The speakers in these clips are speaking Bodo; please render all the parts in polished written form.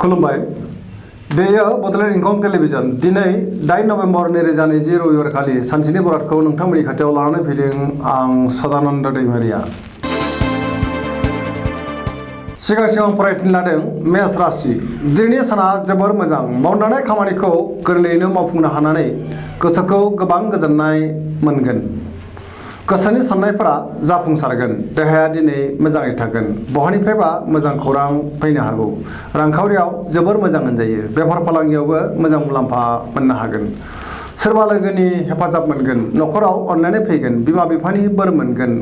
खुलुमबाय बेयो बड'लेण्ड इंखं टेलिभिजन दिनै 8 नभेम्बर 2020 रबिबार खालि सानसेनि बरादखौ नोंथांमोननि खाथियाव लानानै फैदों आं सदानन्द दैमारिया सिगां फरायथिनो लादों मेष राशि दिनैनि साना जोबोर मोजां मावनानै खामानिखौ गोरलैयैनो मावफुंनो हानानै गोसोखौ गोबां गोजोननाय मोनगोन गोसोनि साननायफोरा जाफुंसारगोन देहाया दिनै मोजाङै थागोन बहानिफ्रायबा मोजां खौरां फैनो हागौ रांखावरियाव जोबोर मोजां होनजायो बेफार फालांगियावबो मोजां मुलाम्फा मोननो हागोन सोरबा लोगोनि हेफाजाब मोनगोन न'खराव अननानै फैगोन बिमा बिफानि बोर मोनगोन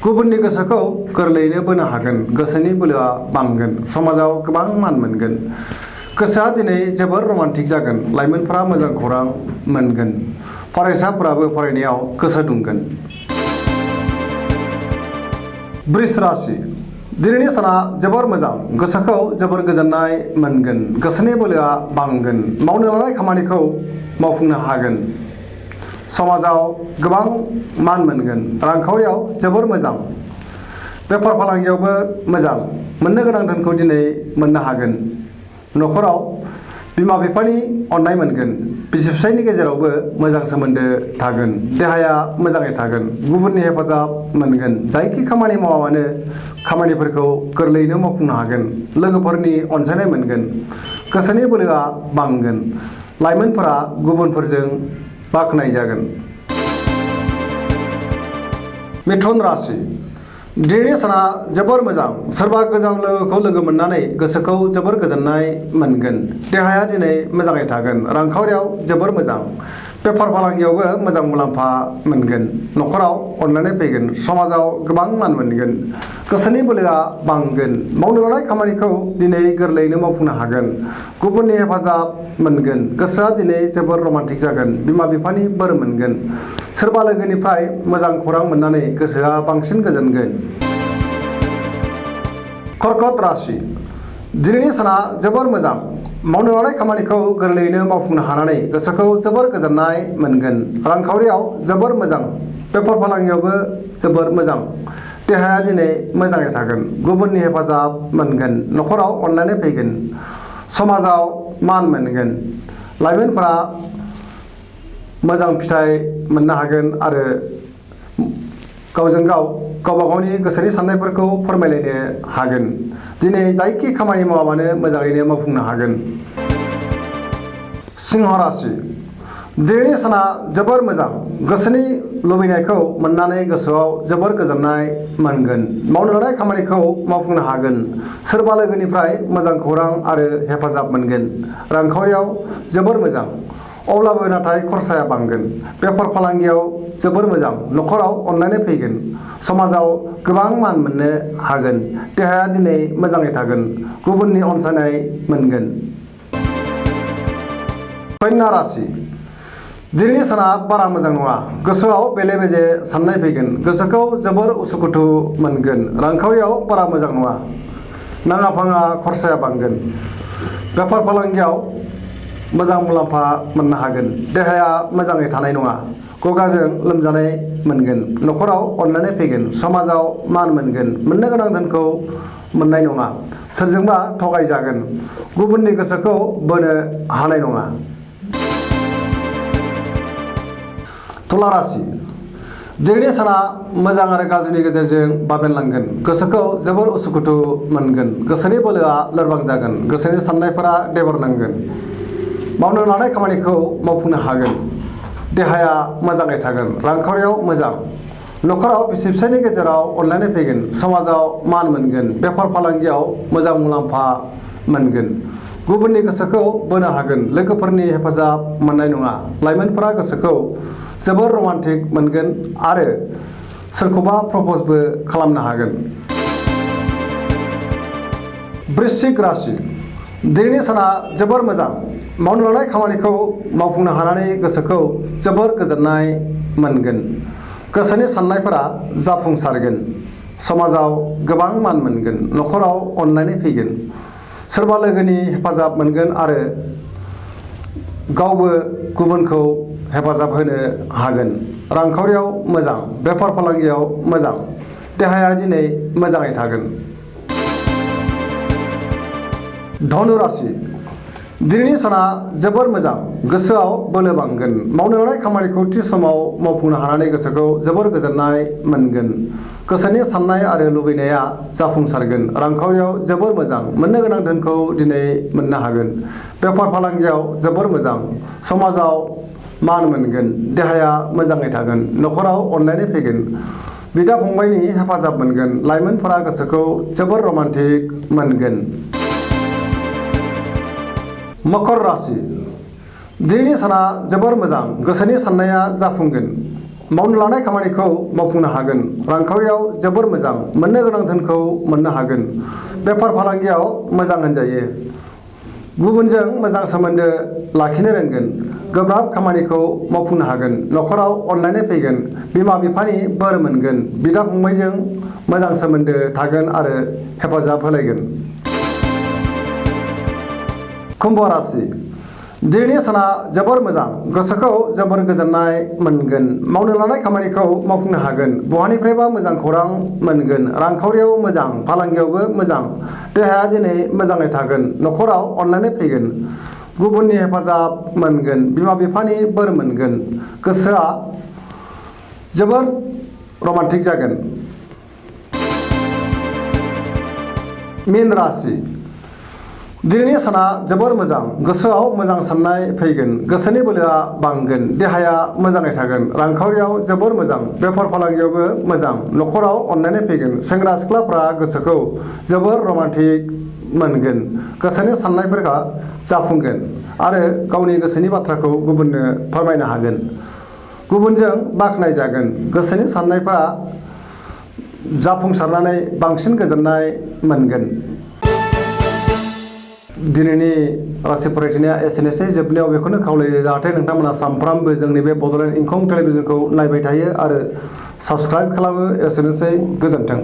गुबुननि गोसोखौ गोरलैयैनो बोनो हागोन गोसोनि बोलोआ बांगोन समाजाव गोबां मान मोनगोन गोसोआ दिनै जोबोर रमान्टिक जागोन लाइमोनफोरा मोजां खौरां मोनगोन फरायसाफोराबो फरायनायाव गोसो दुंगोन वृष राशि दिनैनि साना जोबोर मोजां गोसोखौ जोबोर गोजोननाय मोनगोन गोसोनि बोलोआ बांगोन मावनो लानाय खामानिखौ मावफुंनो हागोन समाजाव गोबां मान मोनगोन रांखावरियाव जोबोर मोजां बेफार फालांगियावबो मोजां मोननो गोनां धोनखौ दिनै मोननो हागोन न'खराव बिमा बिफानि अननाय मोनगोन बिसि फिसायनि गेजेरावबो मोजां सोमोन्दो थागोन देहाया मोजाङै थागोन गुबुननि हेफाजाब मोनगोन जायखि खामानि मावा मानो खामानिफोरखौ गोरलैयैनो मावफुंनो हागोन लोगोफोरनि अनसायनाय मोनगोन गोसोनि बोलोआ बांगोन लाइमोनफोरा गुबुनफोरजों बाख्नाय जागोन मिथुन राशि दिनैनि साना जोबोर मोजां सोरबा गोजान लोगोखौ लोगो मोननानै गोसोखौ जोबोर गोजोननाय मोनगोन देहाया दिनै मोजाङै थागोन रांखावरियाव जोबोर मोजां बेफार फालांगियावबो मोजां मुलाम्फा मोनगोन न'खराव अननानै फैगोन समाजाव गोबां मान मोनगोन गोसोनि बोलोआ बांगोन मावनो लानाय खामानिखौ दिनै गोरलैयैनो मावफुंनो हागोन गुबुननि हेफाजाब मोनगोन गोसोआ दिनै जोबोर रमान्टिक जागोन बिमा बिफानि बोर मोनगोन सोरबा लोगोनिफ्राय मोजां खौरां मोननानै गोसोआ बांसिन गोजोनगोन कर्कट राशि दिनैनि साना जोबोर मोजां मावनो लानाय खामानिखौ गोरलैयैनो मावफुंनो हानानै गोसोखौ जोबोर गोजोननाय मोनगोन रांखावरियाव जोबोर मोजां बेफार फालांगियावबो जोबोर मोजां देहाया दिनै मोजाङै थागोन गुबुननि हेफाजाब मोनगोन न'खराव अननानै फैगोन समाजाव मान मोनगोन लाइमोनफोरा मोजां फिथाइ मोननो हागोन आरो गावजों गाव गावबा गावनि गोसोनि साननायफोरखौ फोरमायलायनो हागोन दिनै जायखि खामानि मावा मानो मोजाङैनो मावफुंनो हागोन सिंह राशि दिनैनि साना जोबोर मोजां गोसोनि लुबैनायखौ मोननानै गोसोआव जोबोर गोजोननाय मोनगोन मावनो लानाय खामानिखौ मावफुंनो हागोन सोरबा लोगोनिफ्राय मोजां खौरां आरो हेफाजाब मोनगोन रांखावरियाव जोबोर मोजां अब्लाबो नाथाय खरसाया बांगोन बेफार फालांगियाव जोबोर मोजां न'खराव अननानै फैगोन समाजाव गोबां मान मोननो हागोन देहाया दिनै मोजाङै थागोन गुबुननि अनसायनाय मोनगोन कन्या राशि दिनैनि साना बारा मोजां नङा गोसोआव बेले बेजे साननाय फैगोन गोसोखौ जोबोर उसुखुथु मोनगोन रांखावरियाव बारा मोजां नङा नाङा फाङा खरसाया बांगोन बेफार फालांगियाव मोजां मुलाम्फा मोननो हागोन देहाया मोजाङै थानाय नङा गगाजों लोमजानाय मोनगोन न'खराव अननानै फैगोन समाजाव मान मोनगोन मोननो गोनां धोनखौ मोननाय नङा सोरजोंबा थगायजागोन गुबुननि गोसोखौ बोनो हानाय नङा तुला राशि दिनैनि साना मोजां आरो गाज्रिनि गेजेरजों बाबेनलांगोन गोसोखौ जोबोर उसुखुथु मोनगोन गोसोनि बोलोआ लोरबां जागोन गोसोनि साननायफोरा देबरनांगोन मावनो लानाय खामानिखौ मावफुंनो हागोन देहाया मोजाङै थागोन रांखावरियाव मोजां न'खराव बिसि फिसायनि गेजेराव अनलायनाय फैगोन समाजाव मान मोनगोन बेफार फालांगियाव मोजां मुलाम्फा मोनगोन गुबुननि गोसोखौ बोनो हागोन लोगोफोरनि हेफाजाब मोननाय नङा लाइमोनफोरा गोसोखौ जोबोर रमान्टिक मोनगोन आरो सोरखौबा प्रप'जबो खालामनो हागोन वृश्चिक राशि दिनैनि साना जोबोर मोजां मावनो लानाय खामानिखौ मावफुंनो हानानै गोसोखौ जोबोर गोजोननाय मोनगोन गोसोनि साननायफोरा जाफुंसारगोन समाजाव गोबां मान मोनगोन न'खराव अननानै फैगोन सोरबा लोगोनि हेफाजाब मोनगोन आरो गावबो गुबुनखौ हेफाजाब होनो हागोन रांखावरियाव मोजां बेफार फालांगियाव मोजां देहाया दिनै मोजाङै थागोन धनु राशि दिनैनि साना जोबोर मोजां गोसोआव बोलो बांगोन मावनो लानाय खामानिखौ थि समाव मावफुंनो हानानै गोसोखौ जोबोर गोजोननाय मोनगोन गोसोनि साननाय आरो लुबैनाया जाफुंसारगोन रांखावरियाव जोबोर मोजां मोननो गोनां धोनखौ दिनै मोननो हागोन बेफार फालांगियाव जोबोर मोजां समाजाव मान मोनगोन देहाया मोजाङै थागोन न'खराव अनलायनाय फैगोन बिदा फंबायनि हेफाजाब मोनगोन लाइमोनफोरा गोसोखौ जोबोर रमान्टिक मोनगोन मकर राशि दिनैनि साना जोबोर मोजां गोसोनि साननाया जाफुंगोन मावनो लानाय खामानिखौ मावफुंनो हागोन रांखावरियाव जोबोर मोजां मोननो गोनां धोनखौ मोननो हागोन बेफार फालांगियाव मोजां होनजायो गुबुनजों मोजां सोमोन्दो लाखिनो रोंगोन गोब्राब खामानिखौ मावफुंनो हागोन न'खराव अनलायनाय फैगोन बिमा बिफानि बोर मोनगोन बिदा फंबायजों मोजां सोमोन्दो थागोन आरो हेफाजाब होलायगोन कुम्भ राशि दिनैनि साना जोबोर मोजां गोसोखौ जोबोर गोजोननाय मोनगोन मावनो लानाय खामानिखौ मावफुंनो हागोन बहानिफ्रायबा मोजां खौरां मोनगोन रांखावरियाव मोजां फालांगियावबो मोजां देहाया दिनै मोजाङै थागोन न'खराव अनलायनाय फैगोन गुबुननि हेफाजाब मोनगोन बिमा बिफानि बोर मोनगोन गोसोआ जोबोर रमान्टिक जागोन मीन राशि दिनैनि साना जोबोर मोजां गोसोआव मोजां साननाय फैगोन गोसोनि बोलोआ बांगोन देहाया मोजाङै थागोन रांखावरियाव जोबोर मोजां बेफार फालांगियावबो मोजां न'खराव अनलायनाय फैगोन सेंग्रा सिख्लाफ्रा गोसोखौ जोबोर रमान्टिक मोनगोन गोसोनि साननायफोरा जाफुंगोन आरो गावनि गोसोनि बाथ्राखौ गुबुननो फोरमायनो हागोन गुबुनजों बाख्नायजागोन गोसोनि साननायफोरा जाफुंसारनानै बांसिन गोजोननाय मोनगोन दिनैनि राशि फरायथिनाया एसेनोसै जोबनायाव बेखौनो खावलायो जाहाथे नोंथांमोना सानफ्रामबो जोंनि बे बड'लेण्ड इंखं टेलिभिजनखौ नायबाय थायो आरो साबस्क्राइब खालामो एसेनोसै गोजोन्थों।